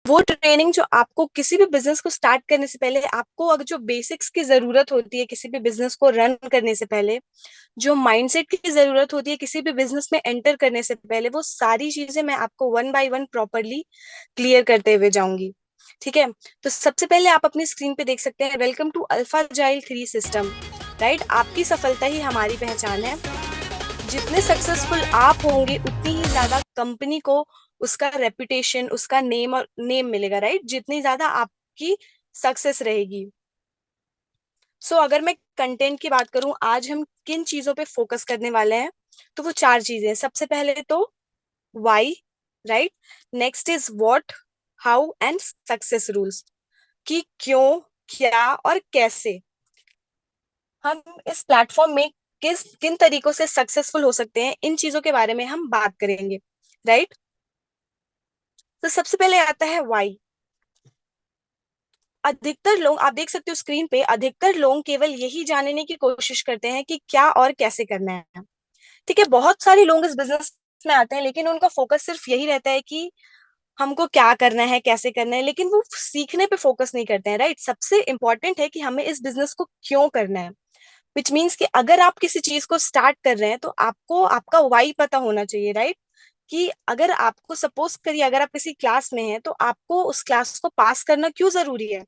वो ट्रेनिंग जो आपको किसी भी बिजनेस को स्टार्ट करने से पहले, आपको अगर जो बेसिक्स की जरूरत होती है किसी भी बिजनेस को रन करने से पहले, जो माइंडसेट की जरूरत होती है किसी भी बिजनेस में एंटर करने से पहले, वो सारी चीजें मैं आपको one by one properly clear करते हुए जाऊंगी। ठीक है। तो सबसे पहले आप अपनी स्क्रीन पे देख सकते हैं, वेलकम टू अल्फा जाइल 3 सिस्टम। राइट, आपकी सफलता ही हमारी पहचान है। जितने सक्सेसफुल आप होंगे उतनी ही ज्यादा कंपनी को उसका रेपुटेशन, उसका नेम और नेम मिलेगा। राइट, जितनी ज्यादा आपकी सक्सेस रहेगी। अगर मैं कंटेंट की बात करूं, आज हम किन चीजों पे फोकस करने वाले हैं, तो वो 4 चीजें। सबसे पहले तो why, right. Next is what, how and success rules, कि क्यों, क्या और कैसे हम इस प्लेटफॉर्म में किस किन तरीकों से सक्सेसफुल हो सकते हैं, इन चीजों के बारे में हम बात करेंगे। राइट। तो सबसे पहले आता है वाई। अधिकतर लोग, आप देख सकते हो स्क्रीन पे, अधिकतर लोग केवल यही जानने की कोशिश करते हैं कि क्या और कैसे करना है। ठीक है, बहुत सारे लोग इस बिजनेस में आते हैं लेकिन उनका फोकस सिर्फ यही रहता है कि हमको क्या करना है, कैसे करना है, लेकिन वो सीखने पे फोकस नहीं करते हैं। राइट, सबसे इंपॉर्टेंट है कि हमें इस बिजनेस को क्यों करना है। विच मीन्स कि अगर आप किसी चीज को स्टार्ट कर रहे हैं तो आपको आपका वाई पता होना चाहिए। राइट, कि अगर आपको सपोज करिए, अगर आप किसी क्लास में हैं तो आपको उस क्लास को पास करना क्यों जरूरी है।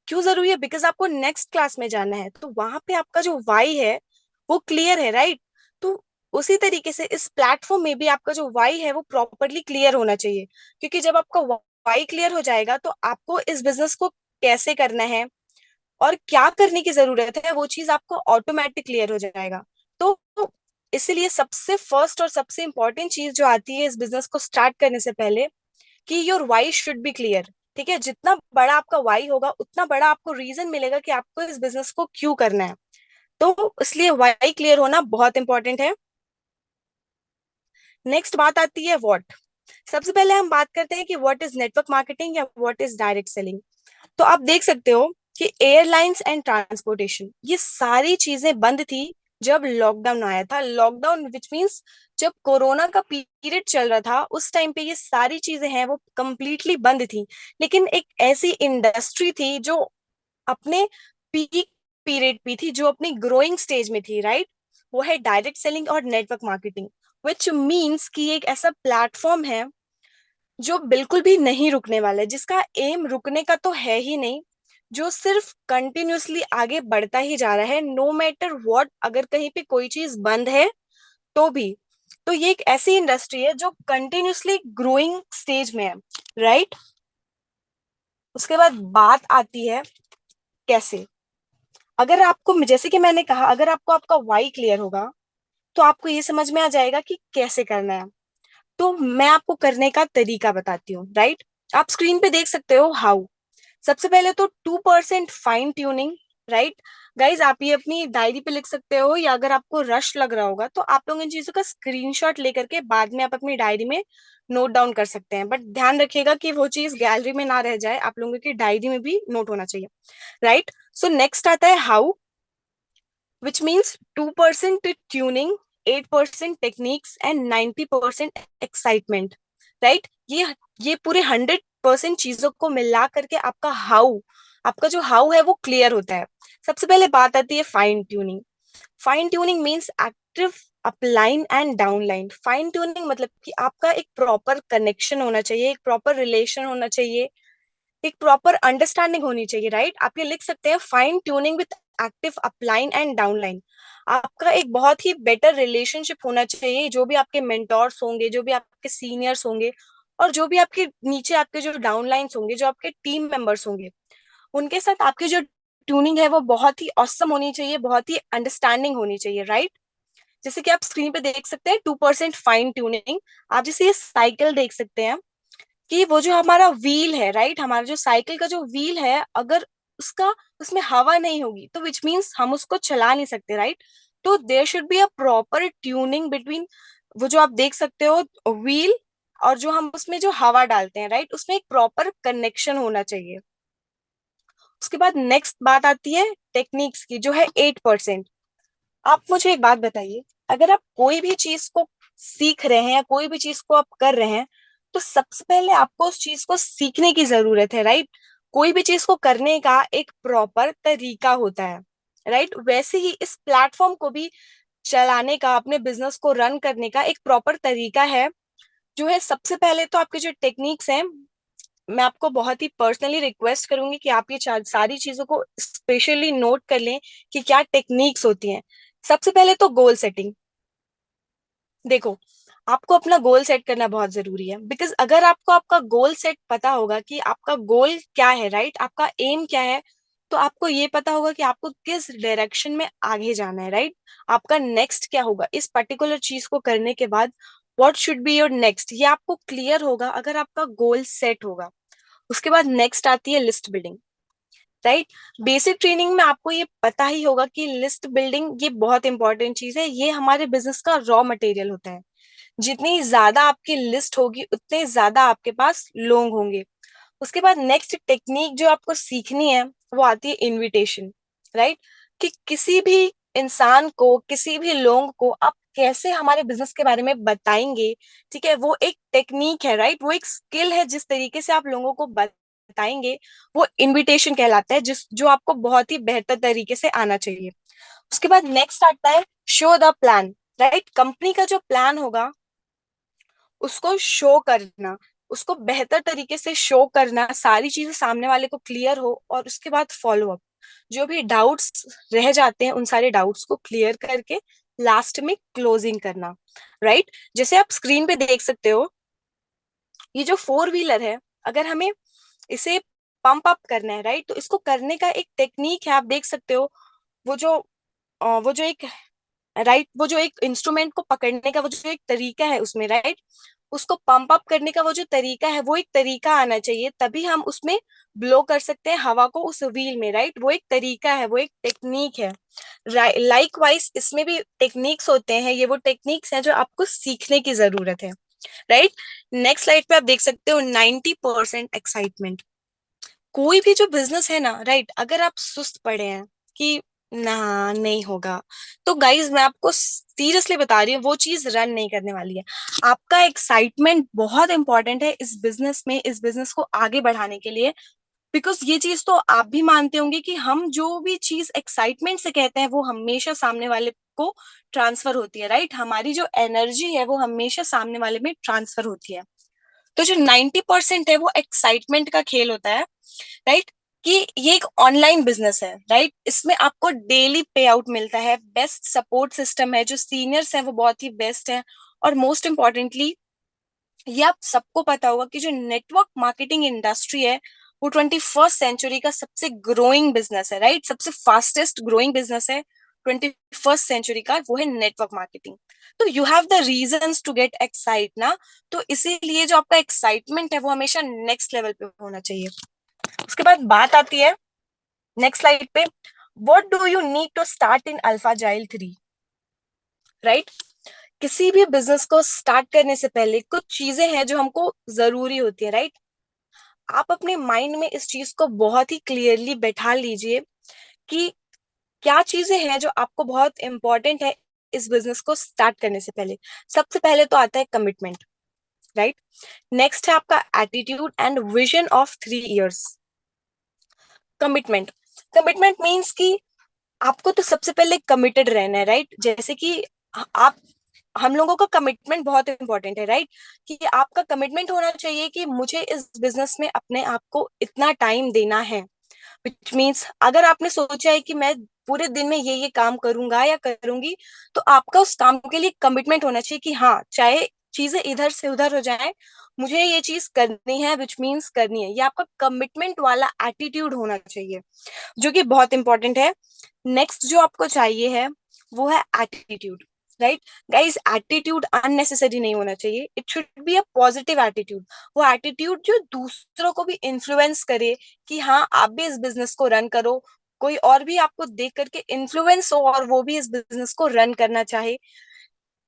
क्यों जरूरी है? बिकॉज आपको नेक्स्ट क्लास में जाना है, तो वहां पे आपका जो वाई है वो क्लियर है। राइट, तो उसी तरीके से इस प्लेटफॉर्म में भी आपका जो वाई है वो प्रॉपरली क्लियर होना चाहिए। क्योंकि जब आपका वाई क्लियर हो जाएगा तो आपको इस बिजनेस को कैसे करना है और क्या करने की जरूरत है, वो चीज आपको ऑटोमेटिक क्लियर हो जाएगा। तो इसीलिए सबसे फर्स्ट और सबसे इंपॉर्टेंट चीज जो आती है इस बिजनेस को स्टार्ट करने से पहले, कि your why should be clear. ठीक है, जितना बड़ा आपका वाई होगा उतना बड़ा आपको रीजन मिलेगा कि आपको इस बिजनेस को क्यों करना है। तो इसलिए वाई क्लियर होना बहुत इंपॉर्टेंट है। नेक्स्ट बात आती है व्हाट। सबसे पहले हम बात करते हैं कि व्हाट इज नेटवर्क मार्केटिंग या व्हाट इज डायरेक्ट सेलिंग। तो आप देख सकते हो कि एयरलाइंस एंड ट्रांसपोर्टेशन, ये सारी चीजें बंद थी जब लॉकडाउन आया था। लॉकडाउन विच मीन्स जब कोरोना का पीरियड चल रहा था, उस टाइम पे ये सारी चीजें हैं वो कंप्लीटली बंद थी। लेकिन एक ऐसी इंडस्ट्री थी जो अपने पीक पीरियड पे थी, जो अपनी ग्रोइंग स्टेज में थी। राइट, वो है डायरेक्ट सेलिंग और नेटवर्क मार्केटिंग। विच मीन्स कि ये एक ऐसा प्लेटफॉर्म है जो बिल्कुल भी नहीं रुकने वाला है, जिसका एम रुकने का तो है ही नहीं, जो सिर्फ कंटिन्यूअसली आगे बढ़ता ही जा रहा है नो मैटर व्हाट। अगर कहीं पे कोई चीज बंद है तो भी, तो ये एक ऐसी इंडस्ट्री है जो कंटिन्यूअसली ग्रोइंग स्टेज में है। राइट, उसके बाद बात आती है कैसे। अगर आपको, जैसे कि मैंने कहा, अगर आपको आपका वाई क्लियर होगा तो आपको ये समझ में आ जाएगा कि कैसे करना है। तो मैं आपको करने का तरीका बताती हूँ। राइट, आप स्क्रीन पे देख सकते हो हाउ। सबसे पहले तो 2% फाइन ट्यूनिंग। राइट गाइज, आप ये अपनी डायरी पे लिख सकते हो, या अगर आपको रश लग रहा होगा तो आप लोग इन चीजों का स्क्रीनशॉट लेकर के बाद में आप अपनी डायरी में नोट डाउन कर सकते हैं। बट ध्यान रखिएगा कि वो चीज गैलरी में ना रह जाए, आप लोगों की डायरी में भी नोट होना चाहिए। राइट, सो नेक्स्ट आता है how, which means 2% tuning, 8% techniques and 90% excitement. Right, ये पूरे 100% चीजों को मिला करके आपका हाउ, आपका जो हाउ है वो क्लियर होता है। सबसे पहले बात आती है fine tuning. Fine tuning means active upline and downline. Fine tuning मतलब कि आपका एक प्रॉपर कनेक्शन होना चाहिए, एक प्रॉपर रिलेशन होना चाहिए, एक प्रॉपर अंडरस्टैंडिंग होनी चाहिए। राइट, आप ये लिख सकते हैं fine tuning with active upline and downline. आपका एक बहुत ही बेटर रिलेशनशिप होना चाहिए, जो भी आपके मेंटोर्स होंगे, जो भी आपके सीनियर्स होंगे, और जो भी आपके नीचे आपके जो डाउनलाइंस होंगे, जो आपके टीम मेंबर्स होंगे, उनके साथ आपकी जो ट्यूनिंग है वो बहुत ही ऑसम होनी चाहिए, बहुत ही अंडरस्टैंडिंग होनी चाहिए। राइट, जैसे कि आप स्क्रीन पे देख सकते हैं 2% फाइन ट्यूनिंग। आप जैसे ये साइकिल देख सकते हैं कि वो जो हमारा व्हील है, राइट, हमारा जो साइकिल का जो व्हील है, अगर उसका उसमें हवा नहीं होगी तो विच मीन्स हम उसको चला नहीं सकते। राइट, तो there should be a proper tuning between वो जो आप देख सकते हो व्हील और जो हम उसमें जो हवा डालते हैं। राइट, उसमें एक प्रॉपर कनेक्शन होना चाहिए। उसके बाद नेक्स्ट बात आती है टेक्निक्स की, जो है 8%। आप मुझे एक बात बताइए, अगर आप कोई भी चीज को सीख रहे हैं या कोई भी चीज को आप कर रहे हैं, तो सबसे पहले आपको उस चीज को सीखने की जरूरत है, राइट। कोई भी चीज को करने का एक प्रॉपर तरीका होता है, राइट। वैसे ही इस प्लेटफॉर्म को भी चलाने का, अपने बिजनेस को रन करने का एक प्रॉपर तरीका है, जो है सबसे पहले तो आपके जो टेक्निक्स हैं, मैं आपको बहुत ही पर्सनली रिक्वेस्ट करूंगी कि आप ये सारी चीजों को स्पेशली नोट कर लें कि क्या टेक्निक्स होती हैं। सबसे पहले तो गोल सेटिंग। देखो, आपको अपना गोल सेट करना बहुत जरूरी है, बिकॉज अगर आपको आपका गोल सेट पता होगा कि आपका गोल क्या है, राइट, आपका एम क्या है, तो आपको ये पता होगा कि आपको किस डायरेक्शन में आगे जाना है, राइट। आपका नेक्स्ट क्या होगा इस पर्टिकुलर चीज को करने के बाद, what should be your next, ये आपको क्लियर होगा अगर आपका गोल सेट होगा। उसके बाद नेक्स्ट आती है list building, right. Basic training में आपको ये पता ही होगा कि लिस्ट बिल्डिंग ये बहुत इंपॉर्टेंट चीज है, ये हमारे बिजनेस का रॉ मटेरियल होता है। जितनी ज्यादा आपकी लिस्ट होगी उतने ज्यादा आपके पास लोग होंगे। उसके बाद नेक्स्ट टेक्निक जो आपको सीखनी है वो आती है इनविटेशन, राइट। कि किसी भी इंसान को, किसी भी लोग को आप कैसे हमारे बिजनेस के बारे में बताएंगे, ठीक है, वो एक टेक्निक है, राइट। वो एक स्किल है, जिस तरीके से आप लोगों को बताएंगे वो इनविटेशन कहलाता है, जिस जो आपको बहुत ही बेहतर तरीके से आना चाहिए। उसके बाद नेक्स्ट आता है show the plan, right. Company का जो प्लान होगा उसको शो करना, उसको बेहतर तरीके से शो करना, सारी चीजें सामने वाले को क्लियर हो, और उसके बाद फॉलो अप, जो भी डाउट्स रह जाते हैं उन सारे डाउट्स को क्लियर करके लास्ट में क्लोजिंग करना, राइट। जैसे आप स्क्रीन पे देख सकते हो, ये जो फोर व्हीलर है, अगर हमें इसे पंप अप करना है, राइट, तो इसको करने का एक टेक्निक है, आप देख सकते हो। वो जो वो जो एक राइट, वो जो एक इंस्ट्रूमेंट को पकड़ने का वो जो एक तरीका है उसमें, राइट, उसको पंप अप करने का वो जो तरीका है, वो एक तरीका आना चाहिए, तभी हम उसमें ब्लो कर सकते हैं हवा को उस व्हील में, राइट। वो एक तरीका है, वो एक टेक्निक है। लाइक वाइज इसमें भी टेक्निक्स होते हैं, ये वो टेक्निक्स हैं जो आपको सीखने की जरूरत है, राइट। नेक्स्ट स्लाइड पे आप देख सकते हो 90% एक्साइटमेंट। कोई भी जो बिजनेस है ना, राइट, अगर आप सुस्त पड़े हैं कि ना नहीं होगा, तो गाइज मैं आपको सीरियसली बता रही हूँ वो चीज रन नहीं करने वाली है। आपका एक्साइटमेंट बहुत इंपॉर्टेंट है इस बिजनेस में, इस बिजनेस को आगे बढ़ाने के लिए। बिकॉज ये चीज तो आप भी मानते होंगे कि हम जो भी चीज एक्साइटमेंट से कहते हैं वो हमेशा सामने वाले को ट्रांसफर होती है, राइट। हमारी जो एनर्जी है वो हमेशा सामने वाले में ट्रांसफर होती है। तो जो 90% है वो एक्साइटमेंट का खेल होता है, राइट। कि ये एक ऑनलाइन बिजनेस है, राइट। इसमें आपको डेली पे आउट मिलता है, बेस्ट सपोर्ट सिस्टम है, जो सीनियर्स हैं वो बहुत ही बेस्ट है, और मोस्ट इम्पोर्टेंटली ये आप सबको पता होगा कि जो नेटवर्क मार्केटिंग इंडस्ट्री है वो 21st सेंचुरी का सबसे ग्रोइंग बिजनेस है, राइट। सबसे फास्टेस्ट ग्रोइंग बिजनेस है 21st सेंचुरी का, वो है नेटवर्क मार्केटिंग। तो you have the reasons to get excite ना। तो इसीलिए जो आपका एक्साइटमेंट है वो हमेशा नेक्स्ट लेवल पे होना चाहिए। उसके बाद बात आती है नेक्स्ट स्लाइड पे, what do you need to start in alpha जाइल 3, राइट। किसी भी बिजनेस को स्टार्ट करने से पहले कुछ चीजें हैं जो हमको जरूरी होती है, राइट। आप अपने माइंड में इस चीज को बहुत ही क्लियरली बैठा लीजिए कि क्या चीजें हैं जो आपको बहुत इंपॉर्टेंट है इस बिजनेस को स्टार्ट करने से पहले। सबसे पहले तो आता है कमिटमेंट, राइट। नेक्स्ट है आपका attitude and vision of 3 years. Commitment, commitment means कि आपको तो सबसे पहले कमिटेड रहना है, राइट। जैसे कि आप, हम लोगों का कमिटमेंट बहुत इंपॉर्टेंट है, राइट। कि आपका कमिटमेंट होना चाहिए कि मुझे इस बिजनेस में अपने आप को इतना टाइम देना है। विच मीन्स अगर आपने सोचा है कि मैं पूरे दिन में ये काम करूंगा या करूंगी, तो आपका उस काम के लिए कमिटमेंट होना चाहिए कि हाँ, चाहे चीजें इधर से उधर हो जाए, मुझे ये चीज करनी है, विच मीन्स करनी है। ये आपका कमिटमेंट वाला एटीट्यूड होना चाहिए, जो कि बहुत इंपॉर्टेंट है। नेक्स्ट जो आपको चाहिए है वो है attitude, right. Guys, attitude unnecessary नहीं होना चाहिए, it should be a positive attitude. वो एटीट्यूड जो दूसरों को भी इन्फ्लुएंस करे कि हाँ, आप भी इस बिजनेस को रन करो, कोई और भी आपको देख करके इन्फ्लुएंस हो और वो भी इस बिजनेस को रन करना चाहे,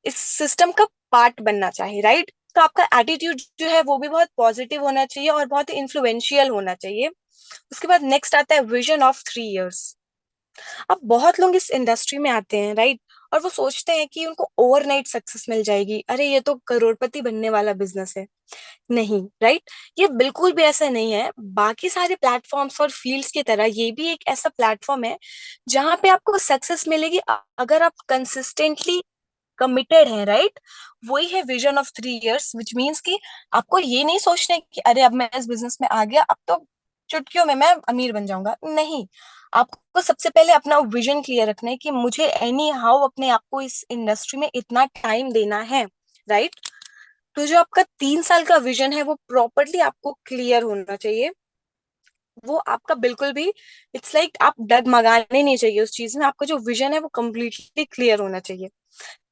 इस सिस्टम का पार्ट बनना चाहे, राइट। तो आपका एटीट्यूड जो है वो भी बहुत पॉजिटिव होना चाहिए और बहुत इन्फ्लुएंशियल होना चाहिए। उसके बाद नेक्स्ट आता है विजन ऑफ 3 इयर्स। अब बहुत लोग इस इंडस्ट्री में आते हैं, राइट, और वो सोचते हैं कि उनको ओवरनाइट सक्सेस मिल जाएगी, अरे ये तो करोड़पति बनने वाला बिजनेस है। नहीं, राइट? ये बिल्कुल भी ऐसा नहीं है। बाकी सारे प्लेटफॉर्म्स और फील्ड्स की तरह ये भी एक ऐसा प्लेटफॉर्म है जहां पे आपको सक्सेस मिलेगी अगर आप कंसिस्टेंटली कमिटेड है, राइट? वही है vision of 3 years, which means कि आपको ये नहीं सोचना है कि अरे अब मैं इस बिजनेस में आ गया, अब तो चुटकियों में मैं अमीर बन जाऊंगा। नहीं, आपको सबसे पहले अपना विजन क्लियर रखना है कि मुझे एनी हाउ अपने आप को इस इंडस्ट्री में इतना टाइम देना है, राइट? तो जो आपका 3 साल का विजन है वो प्रॉपरली आपको क्लियर होना चाहिए। वो आपका बिल्कुल भी, इट्स लाइक आप डगमगाने नहीं चाहिए उस चीज में। आपका जो विजन है वो कम्प्लीटली क्लियर होना चाहिए।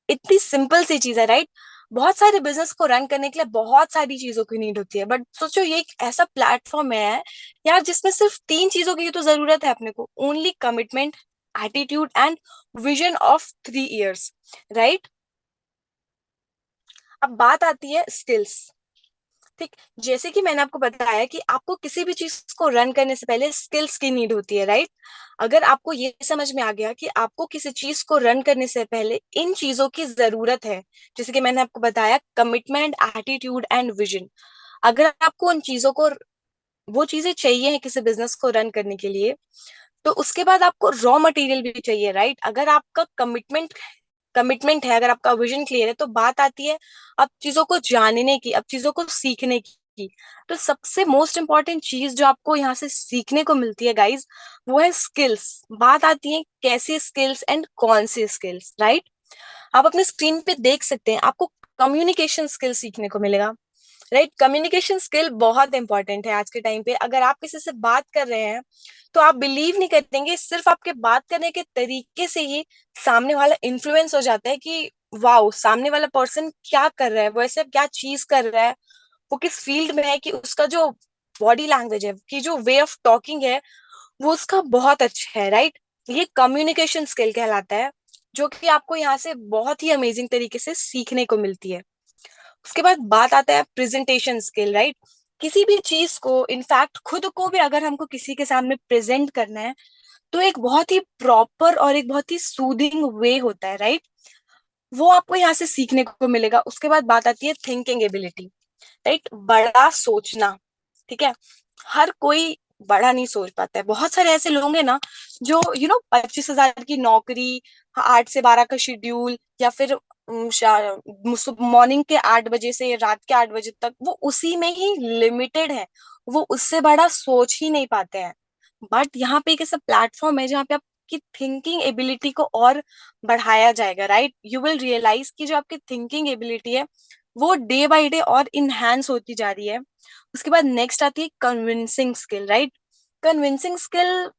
इतनी सिंपल सी चीज है, राइट? बहुत सारे बिजनेस को रन करने के लिए बहुत सारी चीजों की नीड होती है, बट सोचो ये एक ऐसा प्लेटफॉर्म है यार जिसमें सिर्फ 3 चीजों की तो जरूरत है अपने को, only commitment, attitude and vision of 3 years, right? अब बात आती है स्किल्स। ठीक, जैसे कि मैंने आपको बताया कि आपको किसी भी चीज को रन करने से पहले स्किल्स की नीड होती है, राइट? अगर आपको ये समझ में आ गया कि आपको किसी चीज को रन करने से पहले इन चीजों की जरूरत है, जैसे कि मैंने आपको बताया कमिटमेंट, एटीट्यूड एंड विजन, अगर आपको उन चीजों को, वो चीजें चाहिए है किसी बिजनेस को रन करने के लिए, तो उसके बाद आपको रॉ मटेरियल भी चाहिए, राइट? अगर आपका कमिटमेंट है, अगर आपका विजन क्लियर है, तो बात आती है अब चीजों को जानने की, अब चीजों को सीखने की। तो सबसे मोस्ट इम्पॉर्टेंट चीज जो आपको यहाँ से सीखने को मिलती है गाइज, वो है स्किल्स। बात आती है कैसे स्किल्स एंड कौन से स्किल्स, राइट? आप अपने स्क्रीन पे देख सकते हैं, आपको कम्युनिकेशन स्किल सीखने को मिलेगा, राइट? कम्युनिकेशन स्किल बहुत इंपॉर्टेंट है आज के टाइम पे। अगर आप किसी से बात कर रहे हैं तो आप बिलीव नहीं करेंगे, सिर्फ आपके बात करने के तरीके से ही सामने वाला इन्फ्लुएंस हो जाता है कि वाओ, सामने वाला पर्सन क्या कर रहा है, वो ऐसा क्या चीज कर रहा है, वो किस फील्ड में है, कि उसका जो बॉडी लैंग्वेज है, कि जो वे ऑफ टॉकिंग है, वो उसका बहुत अच्छा है, राइट? ये कम्युनिकेशन स्किल कहलाता है, जो कि आपको यहाँ से बहुत ही अमेजिंग तरीके से सीखने को मिलती है। उसके बाद बात आता है प्रेजेंटेशन स्किल, राइट? किसी भी चीज को, इनफैक्ट खुद को भी अगर हमको किसी के सामने प्रेजेंट करना है, तो एक बहुत ही प्रॉपर और एक बहुत ही सूदिंग वे होता है, राइट? वो आपको यहाँ से सीखने को मिलेगा। उसके बाद बात आती है थिंकिंग एबिलिटी, राइट? बड़ा सोचना, ठीक है? हर कोई बड़ा नहीं सोच पाता है। बहुत सारे ऐसे लोग हैं ना जो 25,000 की नौकरी, 8 से 12 का शेड्यूल, या फिर मॉर्निंग के 8 बजे से रात के 8 बजे तक वो उसी में ही लिमिटेड है, वो उससे बड़ा सोच ही नहीं पाते हैं। बट यहाँ पे एक ऐसा प्लेटफॉर्म है जहाँ पे आपकी थिंकिंग एबिलिटी को और बढ़ाया जाएगा, राइट? यू विल रियलाइज कि जो आपकी थिंकिंग एबिलिटी है वो डे बाय डे और इनहेंस होती जा रही है। उसके बाद नेक्स्ट आती है convincing skill, right? Convincing skill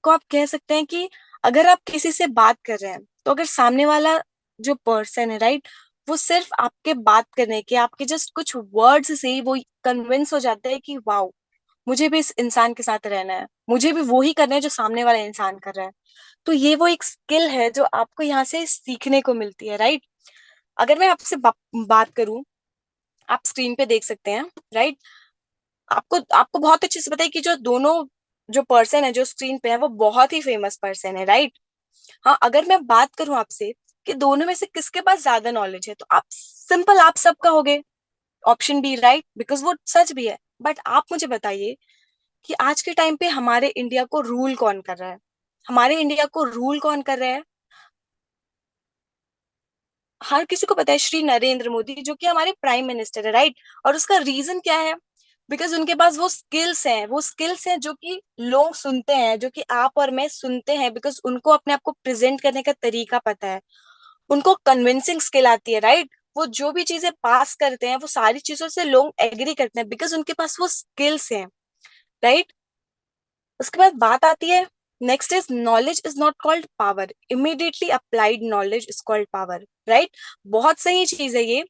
को आप कह सकते हैं कि अगर आप किसी से बात कर रहे हैं, तो अगर सामने वाला जो पर्सन है, राइट, वो सिर्फ आपके बात करने के, आपके जस्ट कुछ वर्ड्स से ही वो कन्विंस हो जाता है कि वाओ, मुझे भी इस इंसान के साथ रहना है, मुझे भी वो ही करना है जो सामने वाला इंसान कर रहा है। तो ये वो एक स्किल है जो आपको यहाँ से सीखने को मिलती है, राइट? अगर मैं आपसे बात करूं, आप स्क्रीन पे देख सकते हैं, राइट? आपको आपको बहुत अच्छे से पता है कि जो दोनों जो पर्सन है जो स्क्रीन पे है वो बहुत ही फेमस पर्सन है, राइट? हाँ, अगर मैं बात करूं आपसे कि दोनों में से किसके पास ज्यादा नॉलेज है, तो आप सिंपल आप सब कहोगे ऑप्शन बी, राइट? बिकॉज वो सच भी है। बट आप मुझे बताइए कि आज के टाइम पे हमारे इंडिया को रूल कौन कर रहा है? हमारे इंडिया को रूल कौन कर रहा है? हर किसी को पता है, श्री नरेंद्र मोदी, जो कि हमारे प्राइम मिनिस्टर है, राइट? और उसका रीजन क्या है? बिकॉज उनके पास वो स्किल्स हैं जो कि लोग सुनते हैं, जो कि आप और मैं सुनते हैं, बिकॉज उनको अपने आप को प्रेजेंट करने का तरीका पता है, उनको कन्विंसिंग स्किल आती है, राइट? वो जो भी चीजें पास करते हैं वो सारी चीजों से लोग एग्री करते हैं बिकॉज उनके पास वो स्किल्स हैं, राइट? उसके बाद बात आती है, next is knowledge is not called power, immediately applied knowledge is called power, right? बहुत सही चीज है ये।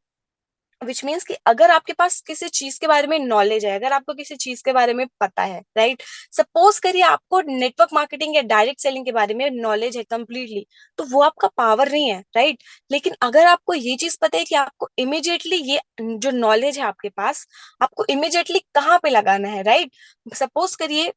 विच मीन्स कि अगर आपके पास किसी चीज के बारे में नॉलेज है, अगर आपको किसी चीज के बारे में पता है, राइट? सपोज करिए आपको नेटवर्क मार्केटिंग या डायरेक्ट सेलिंग के बारे में नॉलेज है कंप्लीटली, तो वो आपका पावर नहीं है, राइट? लेकिन अगर आपको ये चीज पता है कि आपको इमिजिएटली ये जो नॉलेज है आपके पास, आपको इमिजिएटली कहाँ पे लगाना है, राइट? सपोज करिए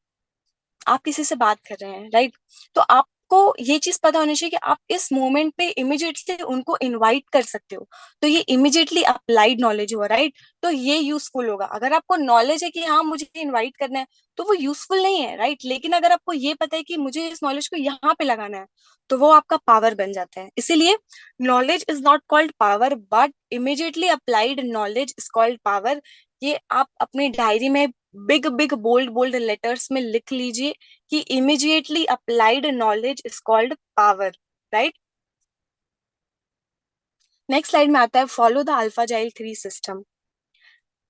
आप किसी से बात कर रहे हैं, राइट? तो आप आपको ये चीज पता होनी चाहिए कि आप इस मोमेंट पे इमिडिएटली उनको इनवाइट कर सकते हो। तो ये इमिडिएटली अप्लाइड नॉलेज हुआ, राइट? तो ये यूजफुल होगा। अगर आपको नॉलेज है कि हाँ मुझे इनवाइट करना है, तो वो यूजफुल नहीं है, राइट? लेकिन अगर आपको ये पता है कि मुझे इस नॉलेज को यहाँ पे लगाना है, तो वो आपका पावर बन जाता है। इसीलिए knowledge is not called power, but immediately applied knowledge is called power. ये आप अपनी डायरी में big big bold bold letters में लिख लीजिए कि immediately applied knowledge is called power, right? Next slide में आता है फॉलो द अल्फा जाइल 3 सिस्टम।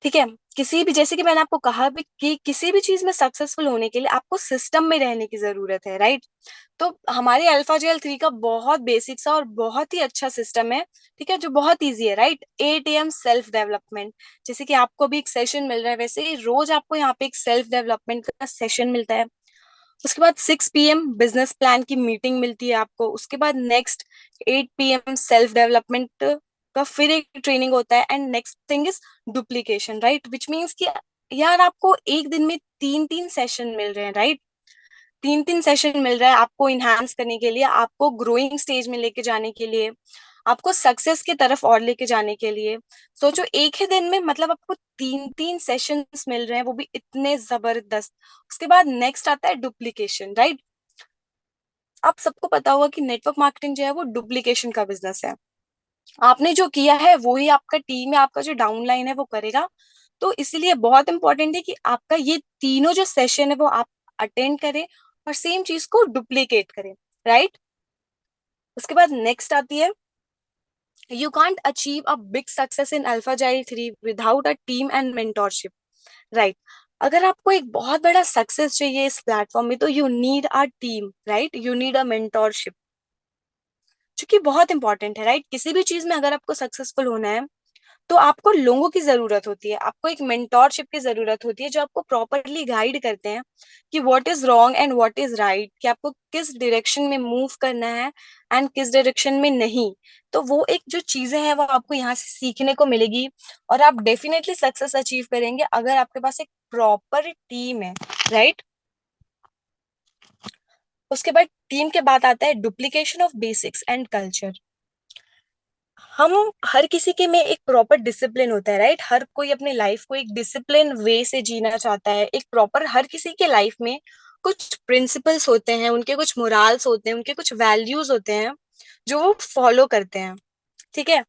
ठीक है, किसी भी, जैसे कि मैंने आपको कहा भी कि किसी भी चीज में सक्सेसफुल होने के लिए आपको सिस्टम में रहने की जरूरत है, राइट? तो हमारे अल्फा जेल 3 का बहुत बेसिक सा और बहुत ही अच्छा सिस्टम है, ठीक है, जो बहुत इजी है, राइट? 8 AM self development. जैसे कि आपको भी एक सेशन मिल रहा है, वैसे ही रोज आपको यहाँ पे एक सेल्फ डेवलपमेंट का सेशन मिलता है। उसके बाद 6 PM बिजनेस प्लान की मीटिंग मिलती है आपको। उसके बाद नेक्स्ट 8 PM सेल्फ डेवलपमेंट का फिर एक ट्रेनिंग होता है। And next thing is duplication, right? Which means कि यार आपको एक दिन में 3 3 सेशन मिल रहे हैं, राइट? 3 3 सेशन मिल रहा है आपको इन्हांस करने के लिए, आपको ग्रोइंग स्टेज में लेके जाने के लिए, आपको सक्सेस की तरफ और लेके जाने के लिए। सोचो एक ही दिन में मतलब आपको 3 3 सेशंस मिल रहे हैं, वो भी इतने जबरदस्त। उसके बाद नेक्स्ट आता है डुप्लीकेशन, राइट? आप सबको पता होगा कि नेटवर्क मार्केटिंग जो है वो डुप्लीकेशन का बिजनेस है। आपने जो किया है वो ही आपका टीम है, आपका जो डाउनलाइन है वो करेगा। तो इसीलिए बहुत इंपॉर्टेंट है कि आपका ये तीनों जो सेशन है वो आप अटेंड करें और सेम चीज को डुप्लीकेट करें, राइट? उसके बाद नेक्स्ट आती है you can't achieve a big success in alpha जाइल 3 without a team and mentorship, right? अगर आपको एक बहुत बड़ा सक्सेस चाहिए इस प्लेटफॉर्म में, तो you need a team, right? You need a mentorship, जो कि बहुत इंपॉर्टेंट है, राइट? किसी भी चीज में अगर आपको सक्सेसफुल होना है, तो आपको लोगों की जरूरत होती है, आपको एक मेंटोरशिप की जरूरत होती है, जो आपको प्रॉपरली गाइड करते हैं कि what is wrong and what is right, कि आपको किस डायरेक्शन में मूव करना है एंड किस डायरेक्शन में नहीं। तो वो एक जो चीजें हैं वो आपको यहाँ से सीखने को मिलेगी, और आप डेफिनेटली सक्सेस अचीव करेंगे अगर आपके पास एक प्रॉपर टीम है, राइट? उसके बाद टीम के बाद आता है duplication of basics and culture. हम हर किसी के में एक प्रॉपर डिसिप्लिन होता है, राइट? हर कोई अपने लाइफ को एक डिसिप्लिन वे से जीना चाहता है। एक प्रॉपर हर किसी के लाइफ में कुछ प्रिंसिपल्स होते हैं, उनके कुछ मोराल्स होते हैं, उनके कुछ वैल्यूज होते हैं जो वो फॉलो करते हैं, ठीक है?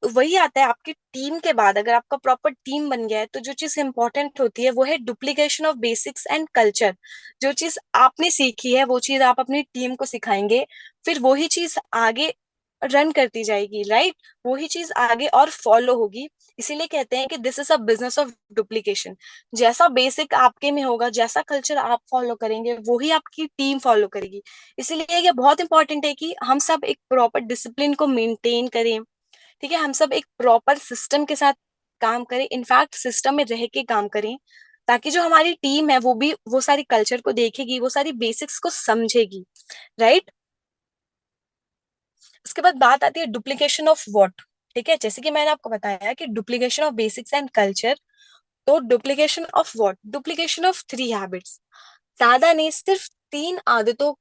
वही आता है आपकी टीम के बाद। अगर आपका प्रॉपर टीम बन गया है, तो जो चीज इंपॉर्टेंट होती है वो है duplication of basics and culture. जो चीज आपने सीखी है वो चीज आप अपनी टीम को सिखाएंगे, फिर वही चीज आगे रन करती जाएगी, राइट? वही चीज आगे और फॉलो होगी। इसीलिए कहते हैं कि this is a business of duplication. जैसा बेसिक आपके में होगा, जैसा कल्चर आप फॉलो करेंगे, वही आपकी टीम फॉलो करेगी। इसीलिए ये बहुत इंपॉर्टेंट है कि हम सब एक प्रॉपर डिसिप्लिन को मेंटेन करें, ठीक है? हम सब एक प्रॉपर सिस्टम के साथ काम करें, इनफैक्ट सिस्टम में रह के काम करें, ताकि जो हमारी टीम है वो भी वो सारी कल्चर को देखेगी, वो सारी बेसिक्स को समझेगी, राइट? उसके बाद बात आती है डुप्लीकेशन ऑफ व्हाट। ठीक है, जैसे कि मैंने आपको बताया कि duplication of basics and culture. तो duplication of what? Duplication of 3 habits. ज्यादा नहीं, सिर्फ 3 आदतों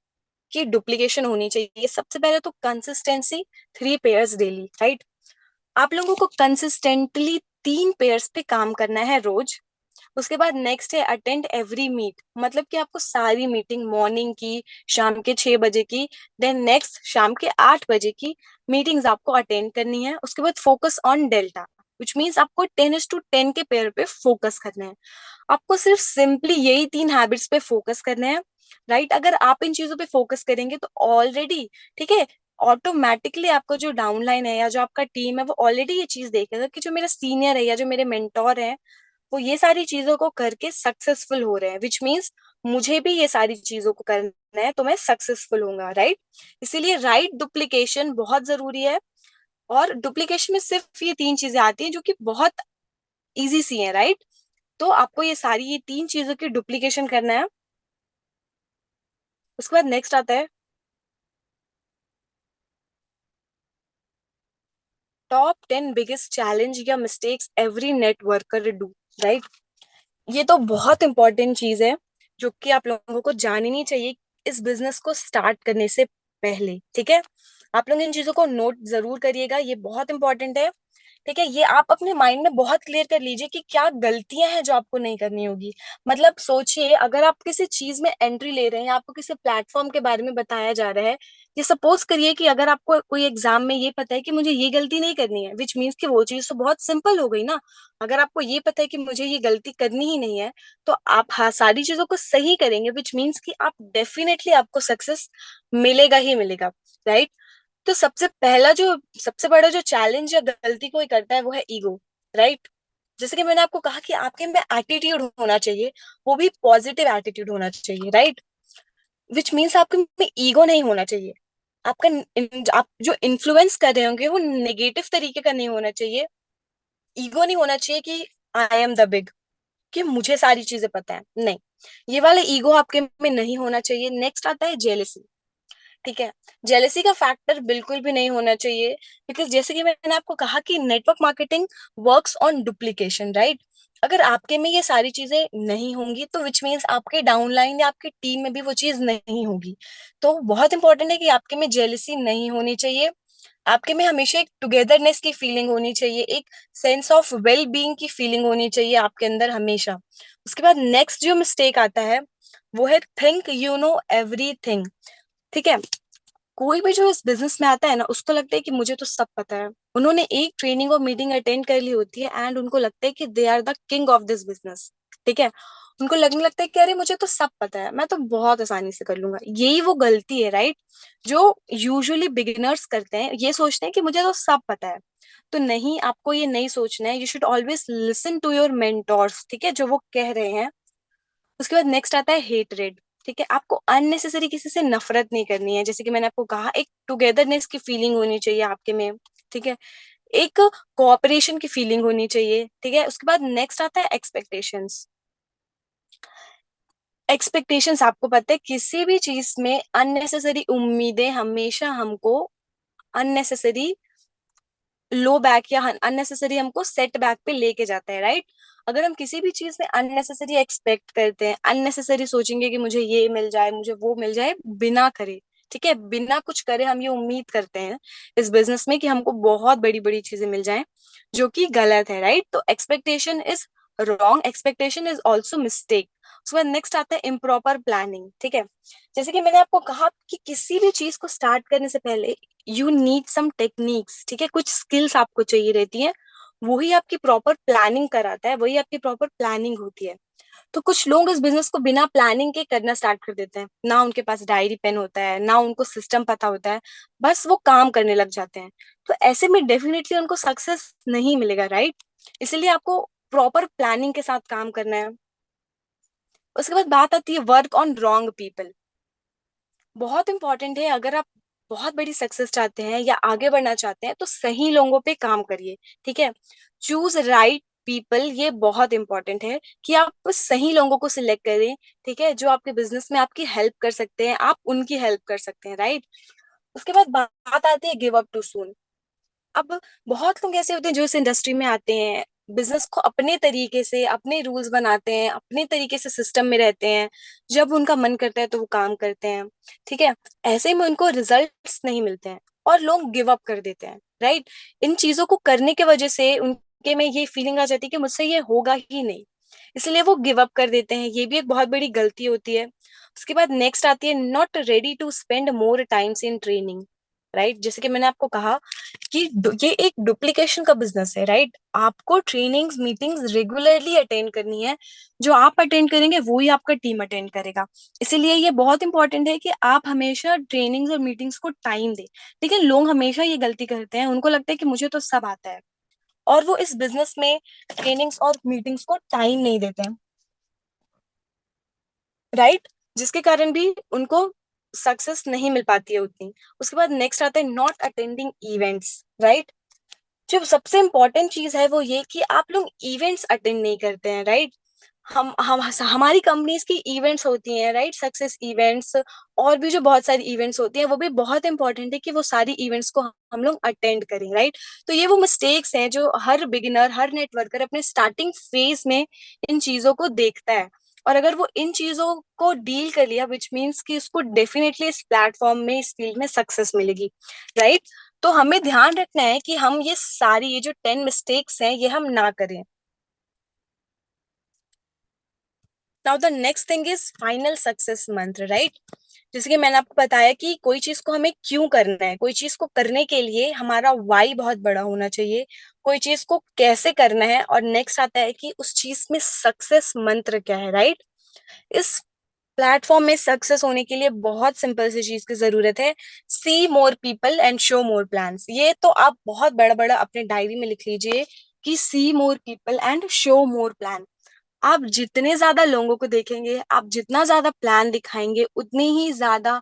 की डुप्लीकेशन होनी चाहिए। सबसे पहले तो कंसिस्टेंसी, 3 पेयर्स डेली, राइट? आप लोगों को कंसिस्टेंटली 3 पेयर्स पे काम करना है रोज। उसके बाद नेक्स्ट है अटेंड एवरी मीट, मतलब कि आपको सारी मीटिंग, मॉर्निंग की, शाम के 6 बजे की, देन नेक्स्ट शाम के 8 बजे की मीटिंग्स आपको अटेंड करनी है। उसके बाद focus on delta, which means आपको 10:10 के पेयर पे फोकस करना है। आपको सिर्फ सिंपली यही 3 हैबिट्स पे फोकस करना है, राइट? अगर आप इन चीजों पे फोकस करेंगे तो ऑलरेडी, ठीक है, ऑटोमेटिकली आपका जो डाउनलाइन है या जो आपका टीम है वो ऑलरेडी ये चीज देखेगा कि जो मेरा सीनियर है या जो मेरे मेंटोर है वो ये सारी चीजों को करके सक्सेसफुल हो रहे हैं, विच मीन्स मुझे भी ये सारी चीजों को करना है तो मैं सक्सेसफुल होऊंगा, राइट? इसीलिए राइट डुप्लीकेशन बहुत जरूरी है। और डुप्लीकेशन में सिर्फ ये 3 चीजें आती हैं जो कि बहुत इजी सी हैं, राइट? तो आपको ये 3 चीजों की डुप्लीकेशन करना है। उसके बाद नेक्स्ट आता है टॉप 10 बिगेस्ट चैलेंज या mistakes every networker do, right? ये तो बहुत इंपॉर्टेंट चीज है जो कि आप लोगों को जाननी चाहिए इस बिजनेस को स्टार्ट करने से पहले। ठीक है, आप लोग इन चीजों को नोट जरूर करिएगा, ये बहुत इंपॉर्टेंट है। ठीक है, ये आप अपने माइंड में बहुत क्लियर कर लीजिए कि क्या गलतियां हैं जो आपको नहीं करनी होगी। मतलब सोचिए, अगर आप किसी चीज में एंट्री ले रहे हैं, आपको किसी प्लेटफॉर्म के बारे में बताया जा रहा है, ये सपोज करिए कि अगर आपको कोई एग्जाम में ये पता है कि मुझे ये गलती नहीं करनी है, विच मीन्स कि वो चीज तो बहुत सिंपल हो गई ना। अगर आपको ये पता है कि मुझे ये गलती करनी ही नहीं है, तो आप हाँ सारी चीजों को सही करेंगे, विच मीन्स कि आप डेफिनेटली आपको सक्सेस मिलेगा ही मिलेगा। राइट। तो सबसे बड़ा जो चैलेंज या गलती कोई करता है वो है ईगो। राइट। जैसे कि मैंने आपको कहा कि आपके में एटीट्यूड होना चाहिए, वो भी पॉजिटिव एटीट्यूड होना चाहिए। राइट। विच मीन्स आपके में ईगो नहीं होना चाहिए। आप जो इन्फ्लुएंस कर रहे होंगे वो नेगेटिव तरीके का नहीं होना चाहिए। ईगो नहीं होना चाहिए कि आई एम द बिग, कि मुझे सारी चीजें पता है, नहीं। ये वाला ईगो आपके में नहीं होना चाहिए। नेक्स्ट आता है जेलेसी। ठीक है, जेलेसी का फैक्टर बिल्कुल भी नहीं होना चाहिए, बिकॉज जैसे कि मैंने आपको कहा कि network marketing works on duplication. Right. अगर आपके में ये सारी चीजें नहीं होंगी तो विच मीन्स आपके डाउनलाइन या आपकी टीम में भी वो चीज नहीं होगी। तो बहुत इंपॉर्टेंट है कि आपके में जेलेसी नहीं होनी चाहिए। आपके में हमेशा एक टुगेदरनेस की फीलिंग होनी चाहिए, एक सेंस ऑफ वेल बीइंग की फीलिंग होनी चाहिए आपके अंदर हमेशा। उसके बाद नेक्स्ट जो मिस्टेक आता है वो है थिंक यू नो एवरीथिंग। ठीक है, कोई भी जो इस बिजनेस में आता है ना, उसको लगता है कि मुझे तो सब पता है। उन्होंने एक ट्रेनिंग और मीटिंग अटेंड कर ली होती है एंड उनको लगता है कि they are the king of this business. ठीक है, उनको लगने लगता है कि अरे मुझे तो सब पता है, मैं तो बहुत आसानी से कर लूंगा। यही वो गलती है। राइट। जो यूजुअली बिगिनर्स करते हैं, ये सोचते हैं कि मुझे तो सब पता है। तो नहीं, आपको ये नहीं सोचना है। You should always listen to your mentors. ठीक है, जो वो कह रहे हैं। उसके बाद नेक्स्ट आता है हेटरेड। ठीक है, आपको अननेसेसरी किसी से नफरत नहीं करनी है। जैसे कि मैंने आपको कहा, एक टुगेदरनेस की फीलिंग होनी चाहिए आपके में। ठीक है, एक कोऑपरेशन की फीलिंग होनी चाहिए। ठीक है, उसके बाद नेक्स्ट आता है एक्सपेक्टेशंस। एक्सपेक्टेशंस, आपको पता है किसी भी चीज में अननेसेसरी उम्मीदें हमेशा हमको अननेसेसरी लो बैक या अननेसेसरी हमको सेट बैक पे लेके जाता है। राइट। अगर हम किसी भी चीज में अननेसेसरी एक्सपेक्ट करते हैं, अननेसेसरी सोचेंगे कि मुझे ये मिल जाए, मुझे वो मिल जाए, बिना करे, ठीक है, बिना कुछ करे हम ये उम्मीद करते हैं इस बिजनेस में कि हमको बहुत बड़ी बड़ी चीजें मिल जाएं, जो कि गलत है। राइट। तो expectation is wrong, expectation is also mistake. उसके बाद नेक्स्ट आता है इम्प्रॉपर प्लानिंग। ठीक है, जैसे कि मैंने आपको कहा कि किसी भी चीज को स्टार्ट करने से पहले यू नीड सम टेक्निक्स। ठीक है, कुछ स्किल्स आपको चाहिए रहती हैं, वही आपकी प्रॉपर प्लानिंग कराता है, वही आपकी प्रॉपर प्लानिंग होती है। तो कुछ लोग इस बिजनेस को बिना प्लानिंग के करना स्टार्ट कर देते हैं, ना उनके पास डायरी पेन होता है, ना उनको सिस्टम पता होता है, बस वो काम करने लग जाते हैं। तो ऐसे में डेफिनेटली उनको सक्सेस नहीं मिलेगा। राइट। इसलिए आपको प्रॉपर प्लानिंग के साथ काम करना है। उसके बाद बात आती है वर्क ऑन रॉन्ग पीपल। बहुत इंपॉर्टेंट है, अगर आप बहुत बड़ी सक्सेस चाहते हैं या आगे बढ़ना चाहते हैं तो सही लोगों पे काम करिए। ठीक है, चूज राइट पीपल, ये बहुत इंपॉर्टेंट है कि आप सही लोगों को सिलेक्ट करें। ठीक है, जो आपके बिजनेस में आपकी हेल्प कर सकते हैं, आप उनकी हेल्प कर सकते हैं। राइट। उसके बाद बात आती है गिव अप टू सून। अब बहुत लोग ऐसे होते हैं जो इस इंडस्ट्री में आते हैं, बिजनेस को अपने तरीके से, अपने रूल्स बनाते हैं, अपने तरीके से सिस्टम में रहते हैं, जब उनका मन करता है तो वो काम करते हैं। ठीक है, ऐसे में उनको रिजल्ट्स नहीं मिलते हैं और लोग गिव अप कर देते हैं। राइट। इन चीजों को करने की वजह से उनके में ये फीलिंग आ जाती है कि मुझसे ये होगा ही नहीं, इसलिए वो गिव अप कर देते हैं। ये भी एक बहुत बड़ी गलती होती है। उसके बाद नेक्स्ट आती है not ready to spend more times in training. Right, जैसे कि मैंने आपको कहा कि ये एक डुप्लीकेशन का बिजनेस है। राइट, आपको ट्रेनिंग्स मीटिंग्स रेगुलरली अटेंड करनी है। जो आप अटेंड करेंगे वो ही आपका टीम अटेंड करेगा। इसीलिए ये बहुत इंपॉर्टेंट है कि आप हमेशा ट्रेनिंग्स और मीटिंग्स को टाइम दें। लेकिन लोग हमेशा ये गलती करते हैं, उनको लगता है कि मुझे तो सब आता है, और वो इस बिजनेस में ट्रेनिंग्स और मीटिंग्स को टाइम नहीं देते हैं। राइट, जिसके कारण भी उनको सक्सेस नहीं मिल पाती है उतनी। उसके बाद नेक्स्ट आता है नॉट अटेंडिंग इवेंट्स। राइट, जो सबसे इम्पोर्टेंट चीज है वो ये कि आप लोग इवेंट्स अटेंड नहीं करते हैं। राइट, हम हमारी कंपनीज की इवेंट्स होती हैं, राइट, सक्सेस इवेंट्स, और भी जो बहुत सारी इवेंट्स होती हैं, वो भी बहुत इंपॉर्टेंट है कि वो सारी इवेंट्स को हम लोग अटेंड करें। राइट, तो ये वो मिस्टेक्स हैं जो हर बिगिनर, हर नेटवर्कर अपने स्टार्टिंग फेज में इन चीजों को देखता है। और अगर वो इन चीजों को डील कर लिया, विच मीन्स कि उसको डेफिनेटली इस प्लेटफॉर्म में, इस फील्ड में सक्सेस मिलेगी, राइट। तो हमें ध्यान रखना है कि हम ये जो 10 मिस्टेक्स हैं ये हम ना करें। Now the next thing is final success मंत्र, राइट। जैसे कि मैंने आपको बताया कि कोई चीज को हमें क्यों करना है, कोई चीज को करने के लिए हमारा वाई बहुत बड़ा होना चाहिए, कोई चीज को कैसे करना है, और नेक्स्ट आता है कि उस चीज में सक्सेस मंत्र क्या है, राइट। इस प्लेटफॉर्म में सक्सेस होने के लिए बहुत सिंपल सी चीज की जरूरत है, see more people and show more plans. ये तो आप बहुत बड़ा बड़ा अपने डायरी में लिख लीजिए कि see more people and show more plan. आप जितने ज्यादा लोगों को देखेंगे, आप जितना ज्यादा प्लान दिखाएंगे, उतनी ही ज्यादा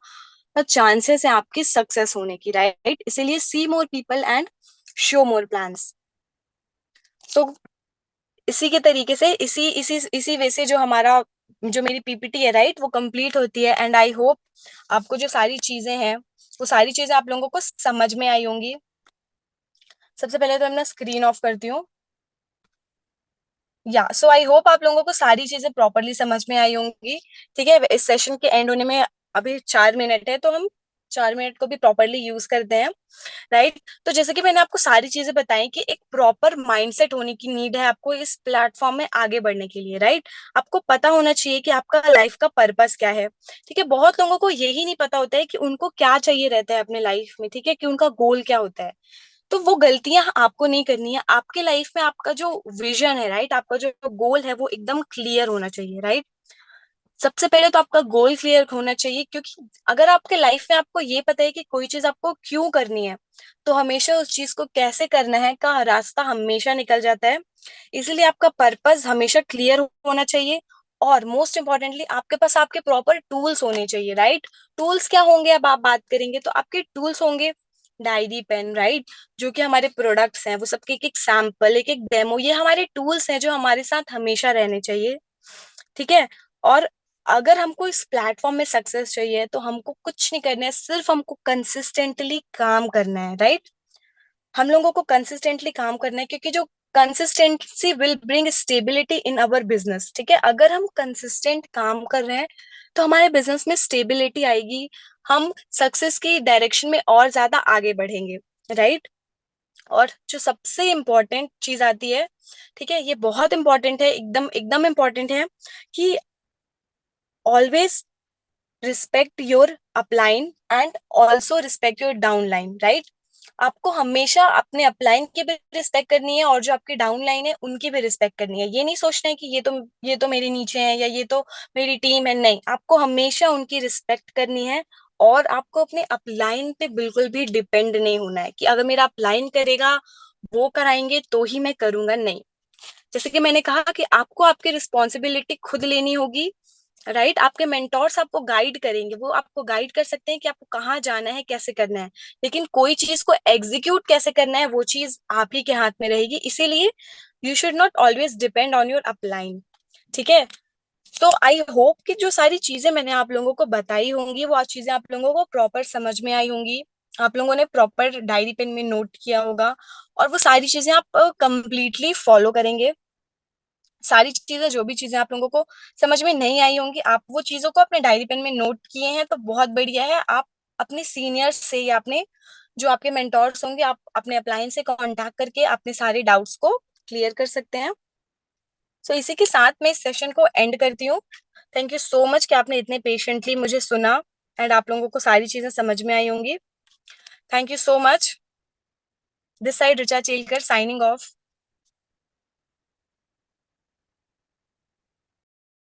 चांसेस है आपकी सक्सेस होने की, राइट। इसीलिए see more people and show more plans. तो इसी के तरीके से, इसी इसी इसी वे से जो हमारा, जो मेरी पीपीटी है, राइट, वो कंप्लीट होती है। एंड आई होप आपको जो सारी चीजें हैं, वो सारी चीजें आप लोगों को समझ में आई होंगी। सबसे पहले तो मैं स्क्रीन ऑफ करती हूँ। या सो आई होप आप लोगों को सारी चीजें प्रॉपरली समझ में आई होंगी। ठीक है, इस सेशन के एंड होने में अभी 4 मिनट है, तो हम 4 मिनट को भी प्रॉपरली यूज करते हैं, राइट। तो जैसे कि मैंने आपको सारी चीजें बताई कि एक प्रॉपर माइंडसेट होने की नीड है आपको इस प्लेटफॉर्म में आगे बढ़ने के लिए, राइट। आपको पता होना चाहिए कि आपका लाइफ का पर्पस क्या है। ठीक है, बहुत लोगों को यही नहीं पता होता है कि उनको क्या चाहिए रहता है अपने लाइफ में, ठीक है, कि उनका गोल क्या होता है। तो वो गलतियां आपको नहीं करनी है। आपके लाइफ में आपका जो विजन है, राइट, आपका जो गोल है वो एकदम क्लियर होना चाहिए, राइट। सबसे पहले तो आपका गोल क्लियर होना चाहिए, क्योंकि अगर आपके लाइफ में आपको ये पता है कि कोई चीज आपको क्यों करनी है, तो हमेशा उस चीज को कैसे करना है का रास्ता हमेशा निकल जाता है। इसलिए आपका पर्पस हमेशा क्लियर होना चाहिए। और मोस्ट इंपॉर्टेंटली आपके पास आपके प्रॉपर टूल्स होने चाहिए, राइट। टूल्स क्या होंगे, अब आप बात करेंगे तो आपके टूल्स होंगे डायरी पेन, राइट, जो कि हमारे प्रोडक्ट्स हैं, वो सबके एक एक सैंपल, एक एक डेमो, ये हमारे टूल्स हैं जो हमारे साथ हमेशा रहने चाहिए। ठीक है। और अगर हमको इस प्लेटफॉर्म में सक्सेस चाहिए तो हमको कुछ नहीं करना है, सिर्फ हमको कंसिस्टेंटली काम करना है, राइट। हम लोगों को कंसिस्टेंटली काम करना है, क्योंकि जो consistency will bring stability in our business. ठीक है, अगर हम कंसिस्टेंट काम कर रहे हैं तो हमारे बिजनेस में स्टेबिलिटी आएगी, हम सक्सेस की डायरेक्शन में और ज्यादा आगे बढ़ेंगे, राइट। और जो सबसे इम्पोर्टेंट चीज आती है, ठीक है, ये बहुत इंपॉर्टेंट है, एकदम एकदम इम्पोर्टेंट है, कि always respect your upline and also respect your downline, right. आपको हमेशा अपने अपलाइन की भी रिस्पेक्ट करनी है, और जो आपकी डाउन लाइन है उनकी भी रिस्पेक्ट करनी है। ये नहीं सोचना है कि ये तो मेरे नीचे है, या ये तो मेरी टीम है, नहीं, आपको हमेशा उनकी रिस्पेक्ट करनी है। और आपको अपने अपलाइन पे बिल्कुल भी डिपेंड नहीं होना है कि अगर मेरा अपलाइन करेगा, वो कराएंगे तो ही मैं करूंगा, नहीं। जैसे कि मैंने कहा कि आपको आपकी रिस्पॉन्सिबिलिटी खुद लेनी होगी, राइट। आपके मेंटोर्स आपको गाइड करेंगे, वो आपको गाइड कर सकते हैं कि आपको कहाँ जाना है, कैसे करना है, लेकिन कोई चीज को एग्जीक्यूट कैसे करना है वो चीज आप ही के हाथ में रहेगी। इसीलिए you should not always depend on your upline. ठीक है। तो आई होप कि जो सारी चीजें मैंने आप लोगों को बताई होंगी, वो आज चीजें आप लोगों को प्रॉपर समझ में आई होंगी, आप लोगों ने प्रॉपर डायरी पेन में नोट किया होगा, और वो सारी चीजें आप कंप्लीटली फॉलो करेंगे। सारी चीजें, जो भी चीजें आप लोगों को समझ में नहीं आई होंगी, आप वो चीजों को अपने डायरी पेन में नोट किए हैं तो बहुत बढ़िया है। आप अपने सीनियर्स से या अपने जो आपके मेंटोर्स होंगे, आप अपने अपलाइन से कांटेक्ट करके अपने सारे डाउट्स को क्लियर कर सकते हैं। सो इसी के साथ मैं इस सेशन को एंड करती हूँ। थैंक यू सो मच कि आपने इतने पेशेंटली मुझे सुना, एंड आप लोगों को सारी चीजें समझ में आई होंगी। Thank you so much. This side Richa Chelkar signing of.